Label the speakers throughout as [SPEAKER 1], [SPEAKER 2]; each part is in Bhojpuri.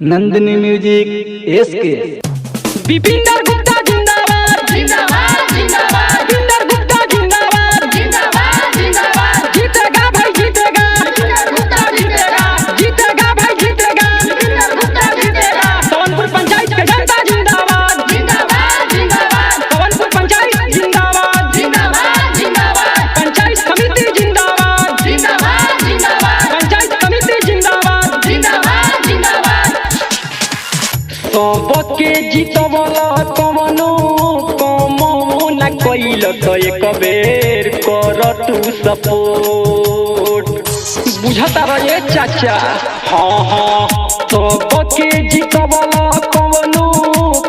[SPEAKER 1] Nandini music SK.
[SPEAKER 2] विपिंदर गुप्ता जिंदाबाद जिंदाबाद जिंदाबाद। विपिंदर गुप्ता जिंदाबाद जिंदाबाद जिंदाबाद। जीतेगा भाई जीतेगा, विपिंदर गुप्ता जीतेगा। जीतेगा भाई जीतेगा, विपिंदर गुप्ता जीतेगा। पवनपुर पंचायत के जनता जिंदाबाद जिंदाबाद जिंदाबाद। पवनपुर पंचायत जिंदाबाद जिंदाबाद जिंदाबाद। पंचायत समिति जिंदाबाद जिंदाबाद जिंदाबाद। पंचायत समिति जिंदाबाद जिंदाबाद जिंदाबाद। सबके जीतवला कवनो कमो न कइल तो एक बेर कर तू सपोर्ट। बुझता रहे चाचा? हाँ हाँ। सबके जीतवला कवनो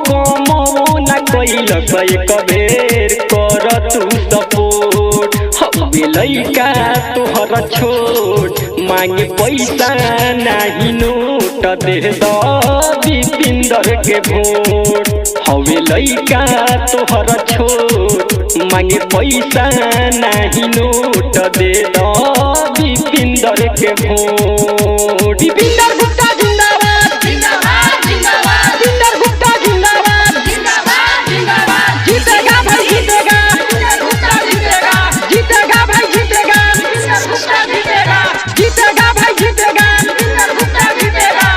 [SPEAKER 2] कमो न कइल तो एक बेर कर तू सपोर्ट। हवे लइका तोहर छोट, मांगे पैसा नाही नोट, दे द विपिंदर के वोट। हवे लइका तोहर छोट, मांगे पैसा नाही नोट, दे द विपिंदर के वोट। विपिंदर गुप्ता जिंदाबाद जिंदाबाद जिंदाबाद। विपिंदर गुप्ता जिंदाबाद जिंदाबाद जिंदाबाद। जीतेगा भाई जीतेगा, विपिंदर गुप्ता जीतेगा। जीतेगा भाई जीतेगा, विपिंदर गुप्ता जीतेगा। जीतेगा भाई जीतेगा, विपिंदर गुप्ता जीतेगा।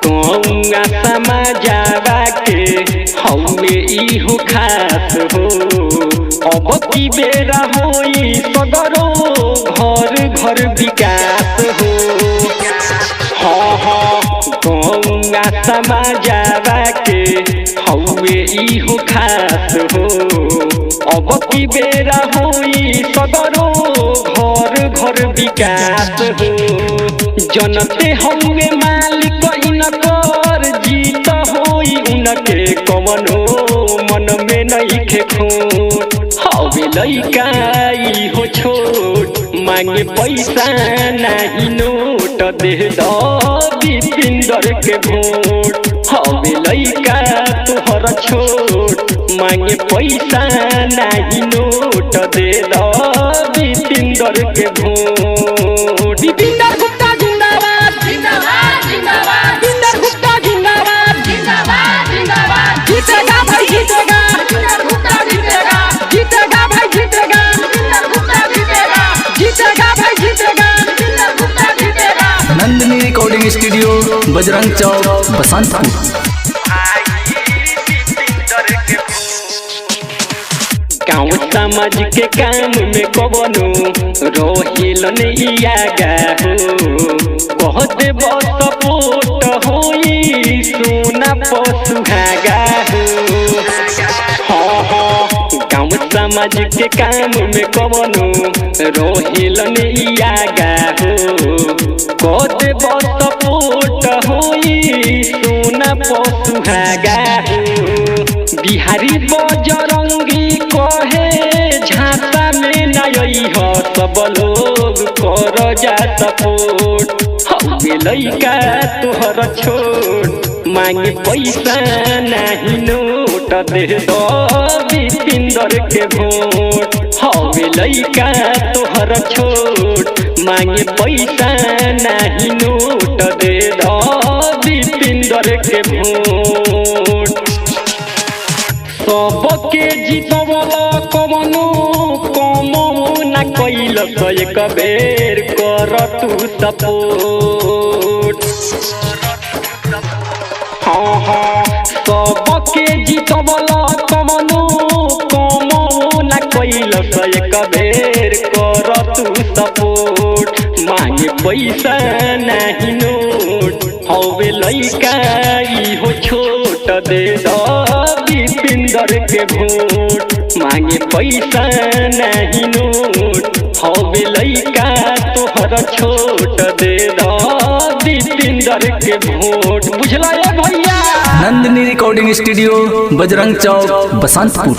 [SPEAKER 2] गौंगा समाजावा के हौवे इहो खास हो। अब की बेरा होई सगरो घर घर विकास हो। हाँ हाँ। गौंगा समाजावा के हौवे इहो खास हो। अब की बेरा होई सगरो घर घर विकास हो। जनते हौवे मालिक इनकर, जीत होई उनके कवनो मन में नइखे खोट। हवे लइका इहो छोट, मांगे पैसा नाही नोट, दे द विपिंदर के वोट। हवे लइका तोहर छोट, मांगे पैसा नाही नोट, दे द विपिंदर के वोट। विपिंदर गुप्ता जिंदाबाद जिंदाबाद जिंदाबाद। विपिंदर गुप्ता जिंदाबाद जिंदाबाद जिंदाबाद। जीतेगा भाई जीतेगा, विपिंदर गुप्ता जीतेगा। जीतेगा भाई जीतेगा, विपिंदर गुप्ता जीतेगा। जीतेगा भाई जीतेगा, विपिंदर गुप्ता जीतेगा।
[SPEAKER 1] Nandini recording studio, Bajrang Chowk, Basantpur.
[SPEAKER 2] गाँव समाज के काम में कवनो रोहिलन इयागा हो। कहते सपोर्ट होई सोना पसुहागा हो। हाँ हाँ। गाँव समाज के काम में कवनो रोहिलन इयागा हो। कहते सपोर्ट होई सोना पसुहागा हो। बिहारी बजरंगी कहे झांसा में नई हो, सब लोग कर जा सपोर्ट। हवे लइका तोहर छोट, मांगे पैसा नाही नोट, दे द विपिंदर के वोट। हवे लइका तोहर छोट, मांगे पैसा नाही नोट, दे द विपिंदर के वोट। सबके जीतवला कवनो कमो न कइल तो एक बेर कर तू सपोर्ट। हाँ हाँ। सबके जीतवला कवनो कमो न कइल तो एक बेर कर तू सपोर्ट। मांगे पैसा नाही नोट, हवे लइका इहो छोट, दे द विपिंदर के वोट। मांगे पैसा नाही नोट, हवे लइका तोहर छोट, दे द विपिंदर के वोट। बुझला भैया?
[SPEAKER 1] Nandini recording studio, Bajrang Chowk, Basantpur.